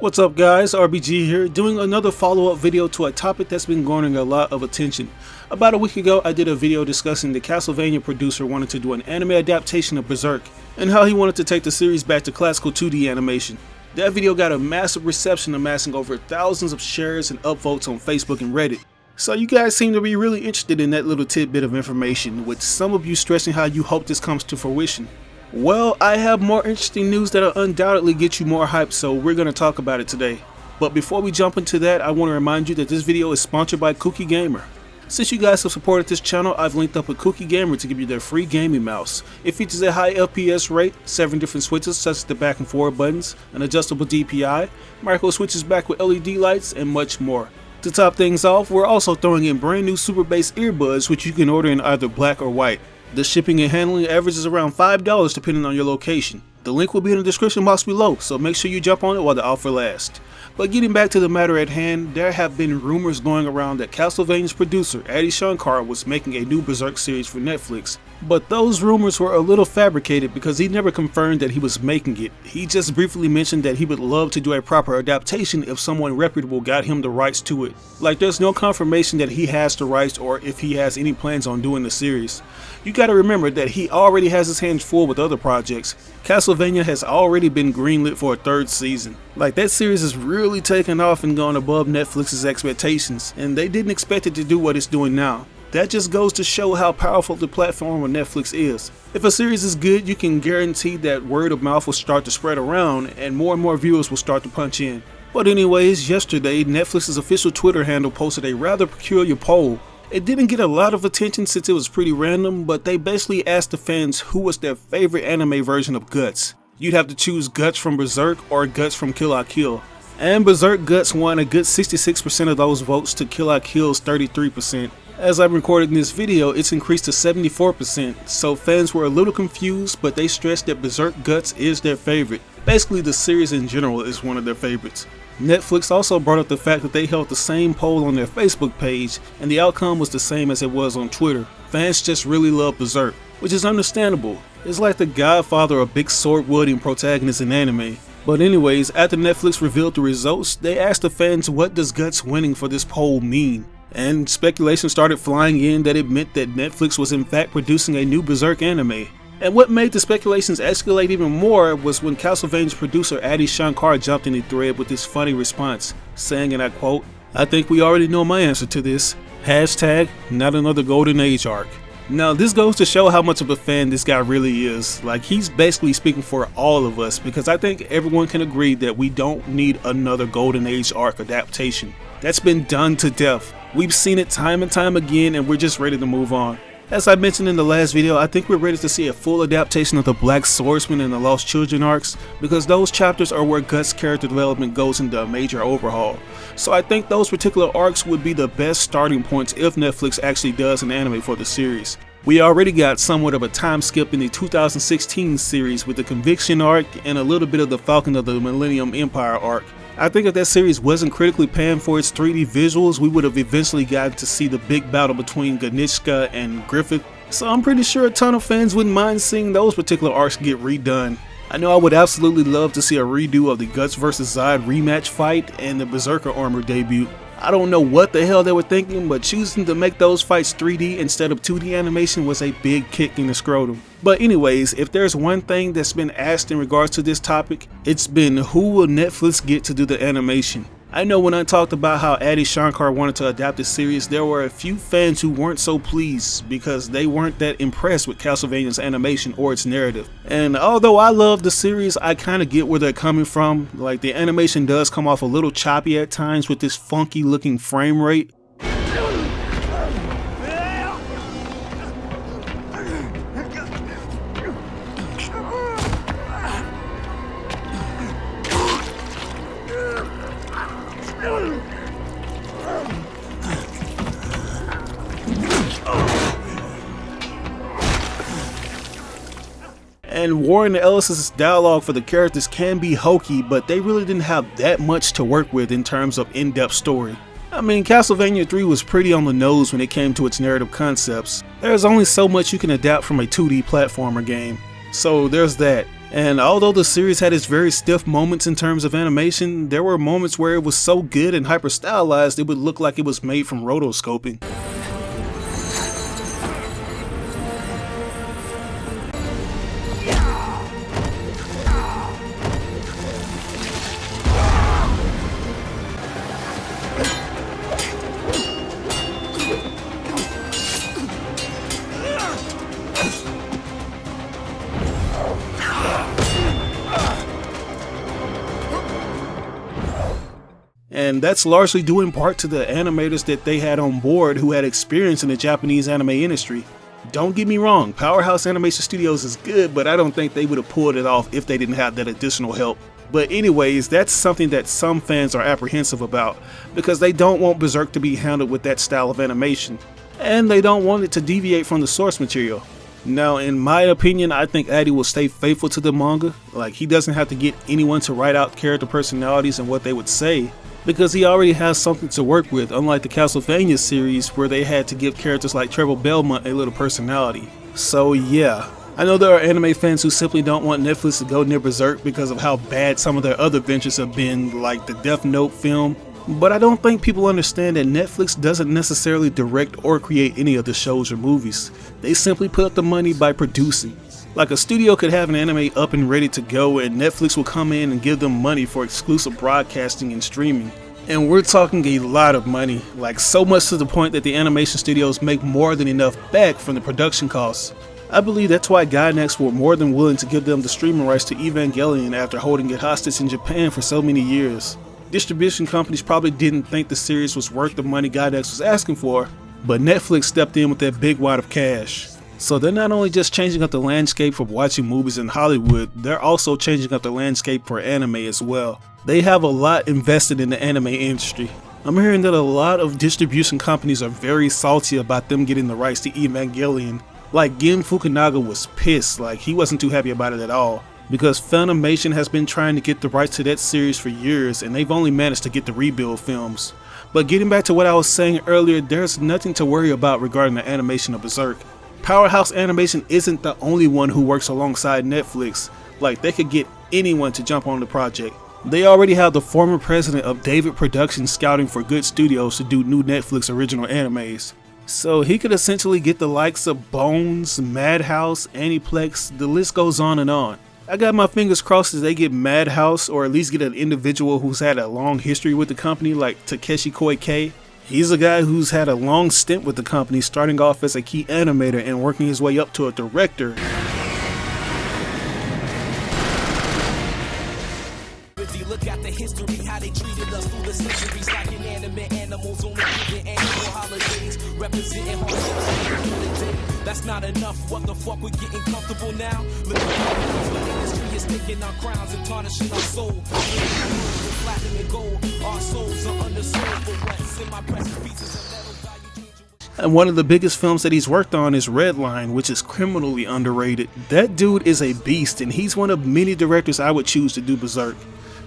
What's up guys, RBG here, doing another follow-up video to a topic that's been garnering a lot of attention. About a week ago I did a video discussing the Castlevania producer wanted to do an anime adaptation of Berserk, and how he wanted to take the series back to classical 2D animation. That video got a massive reception, amassing over thousands of shares and upvotes on Facebook and Reddit. So you guys seem to be really interested in that little tidbit of information, with some of you stressing how you hope this comes to fruition. Well, I have more interesting news that'll undoubtedly get you more hyped, so we're going to talk about it today. But before we jump into that, I want to remind you that this video is sponsored by Kooky Gamer. Since you guys have supported this channel, I've linked up with Kooky Gamer to give you their free gaming mouse. It features a high FPS rate, 7 different switches such as the back and forward buttons, an adjustable DPI, micro switches back with LED lights, and much more. To top things off, we're also throwing in brand new super bass earbuds, which you can order in either black or white. The shipping and handling averages around $5 depending on your location. The link will be in the description box below, so make sure you jump on it while the offer lasts. But getting back to the matter at hand, there have been rumors going around that Castlevania's producer Adi Shankar was making a new Berserk series for Netflix. But those rumors were a little fabricated because he never confirmed that he was making it. He just briefly mentioned that he would love to do a proper adaptation if someone reputable got him the rights to it. Like, there's no confirmation that he has the rights or if he has any plans on doing the series. You gotta remember that he already has his hands full with other projects. Castlevania has already been greenlit for a third season. Like, that series has really taken off and gone above Netflix's expectations, and they didn't expect it to do what it's doing now. That just goes to show how powerful the platform of Netflix is. If a series is good, you can guarantee that word of mouth will start to spread around and more viewers will start to punch in. But anyways, yesterday Netflix's official Twitter handle posted a rather peculiar poll. It didn't get a lot of attention since it was pretty random, but they basically asked the fans who was their favorite anime version of Guts. You'd have to choose Guts from Berserk or Guts from Kill la Kill. And Berserk Guts won a good 66% of those votes to Kill la Kill's 33%. As I'm recording this video, it's increased to 74%, so fans were a little confused, but they stressed that Berserk Guts is their favorite. Basically, the series in general is one of their favorites. Netflix also brought up the fact that they held the same poll on their Facebook page, and the outcome was the same as it was on Twitter. Fans just really love Berserk, which is understandable. It's like the godfather of big sword-wielding protagonists in anime. But anyways, after Netflix revealed the results, they asked the fans what does Guts winning for this poll mean? And speculation started flying in that it meant that Netflix was in fact producing a new Berserk anime. And what made the speculations escalate even more was when Castlevania's producer Adi Shankar jumped in the thread with this funny response, saying, and I quote, "I think we already know my answer to this. Hashtag not another Golden Age arc." Now this goes to show how much of a fan this guy really is. Like, he's basically speaking for all of us, because I think everyone can agree that we don't need another Golden Age arc adaptation. That's been done to death. We've seen it time and time again, and we're just ready to move on. As I mentioned in the last video, I think we're ready to see a full adaptation of the Black Swordsman and the Lost Children arcs, because those chapters are where Guts' character development goes into a major overhaul. So I think those particular arcs would be the best starting points if Netflix actually does an anime for the series. We already got somewhat of a time skip in the 2016 series with the Conviction arc and a little bit of the Falcon of the Millennium Empire arc. I think if that series wasn't critically panned for its 3D visuals, we would have eventually gotten to see the big battle between Ganishka and Griffith. So I'm pretty sure a ton of fans wouldn't mind seeing those particular arcs get redone. I know I would absolutely love to see a redo of the Guts vs. Zod rematch fight and the Berserker armor debut. I don't know what the hell they were thinking, but choosing to make those fights 3D instead of 2D animation was a big kick in the scrotum. But anyways, if there's one thing that's been asked in regards to this topic, it's been who will Netflix get to do the animation? I know when I talked about how Adi Shankar wanted to adapt the series, there were a few fans who weren't so pleased because they weren't that impressed with Castlevania's animation or its narrative. And although I love the series, I kind of get where they're coming from. Like, the animation does come off a little choppy at times with this funky looking frame rate. And Warren Ellis's dialogue for the characters can be hokey, but they really didn't have that much to work with in terms of in-depth story. I mean, Castlevania 3 was pretty on the nose when it came to its narrative concepts. There's only so much you can adapt from a 2D platformer game. So there's that. And although the series had its very stiff moments in terms of animation, there were moments where it was so good and hyper stylized it would look like it was made from rotoscoping. And that's largely due in part to the animators that they had on board who had experience in the Japanese anime industry. Don't get me wrong, Powerhouse Animation Studios is good, but I don't think they would have pulled it off if they didn't have that additional help. But anyways, that's something that some fans are apprehensive about, because they don't want Berserk to be handled with that style of animation, and they don't want it to deviate from the source material. Now, in my opinion, I think Addy will stay faithful to the manga. Like, he doesn't have to get anyone to write out character personalities and what they would say, because he already has something to work with, unlike the Castlevania series where they had to give characters like Trevor Belmont a little personality. So yeah, I know there are anime fans who simply don't want Netflix to go near Berserk because of how bad some of their other ventures have been, like the Death Note film, but I don't think people understand that Netflix doesn't necessarily direct or create any of the shows or movies. They simply put up the money by producing. Like, a studio could have an anime up and ready to go, and Netflix will come in and give them money for exclusive broadcasting and streaming. And we're talking a lot of money, like so much to the point that the animation studios make more than enough back from the production costs. I believe that's why Gainax were more than willing to give them the streaming rights to Evangelion after holding it hostage in Japan for so many years. Distribution companies probably didn't think the series was worth the money Gainax was asking for, but Netflix stepped in with that big wad of cash. So they're not only just changing up the landscape for watching movies in Hollywood, they're also changing up the landscape for anime as well. They have a lot invested in the anime industry. I'm hearing that a lot of distribution companies are very salty about them getting the rights to Evangelion. Like, Gen Fukunaga was pissed, like he wasn't too happy about it at all, because Funimation has been trying to get the rights to that series for years and they've only managed to get the rebuild films. But getting back to what I was saying earlier, there's nothing to worry about regarding the animation of Berserk. Powerhouse Animation isn't the only one who works alongside Netflix. Like, they could get anyone to jump on the project. They already have the former president of David Productions scouting for good studios to do new Netflix original animes. So he could essentially get the likes of Bones, Madhouse, Aniplex, the list goes on and on. I got my fingers crossed that they get Madhouse, or at least get an individual who's had a long history with the company like Takeshi Koike. He's a guy who's had a long stint with the company, starting off as a key animator and working his way up to a director. Look at the history, how they treated us through the centuries, like inanimate animals only giving annual holidays, representing hardships. That's not enough. What the fuck, we're getting comfortable now? Look at the industry is taking our crowns and tarnishing our soul. Platinum and gold, our souls are undersold for what's in my precious pieces of metal value. And one of the biggest films that he's worked on is Redline, which is criminally underrated. That dude is a beast, and he's one of many directors I would choose to do Berserk.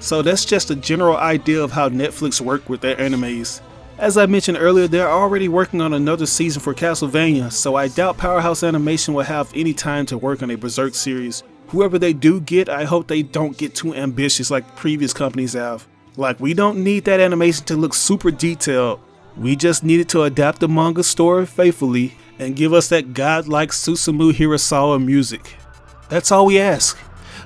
So that's just a general idea of how Netflix work with their animes. As I mentioned earlier, they're already working on another season for Castlevania, so I doubt Powerhouse Animation will have any time to work on a Berserk series. Whoever they do get, I hope they don't get too ambitious like previous companies have. Like, we don't need that animation to look super detailed. We just need it to adapt the manga story faithfully and give us that godlike Susumu Hirasawa music. That's all we ask.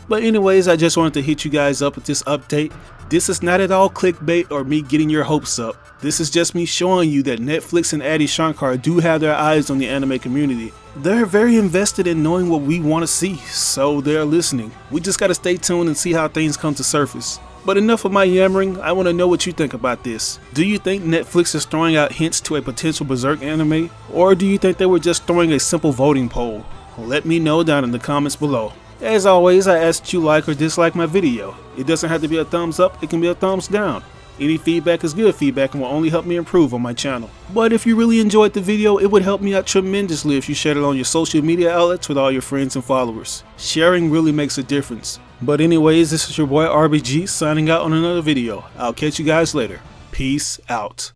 But anyways, I just wanted to hit you guys up with this update. This is not at all clickbait or me getting your hopes up. This is just me showing you that Netflix and Adi Shankar do have their eyes on the anime community. They're very invested in knowing what we want to see, so they're listening. We just gotta stay tuned and see how things come to surface. But enough of my yammering, I want to know what you think about this. Do you think Netflix is throwing out hints to a potential Berserk anime? Or do you think they were just throwing a simple voting poll? Let me know down in the comments below. As always, I ask that you like or dislike my video. It doesn't have to be a thumbs up, it can be a thumbs down. Any feedback is good feedback and will only help me improve on my channel. But if you really enjoyed the video, it would help me out tremendously if you shared it on your social media outlets with all your friends and followers. Sharing really makes a difference. But anyways, this is your boy RBG signing out on another video. I'll catch you guys later. Peace out.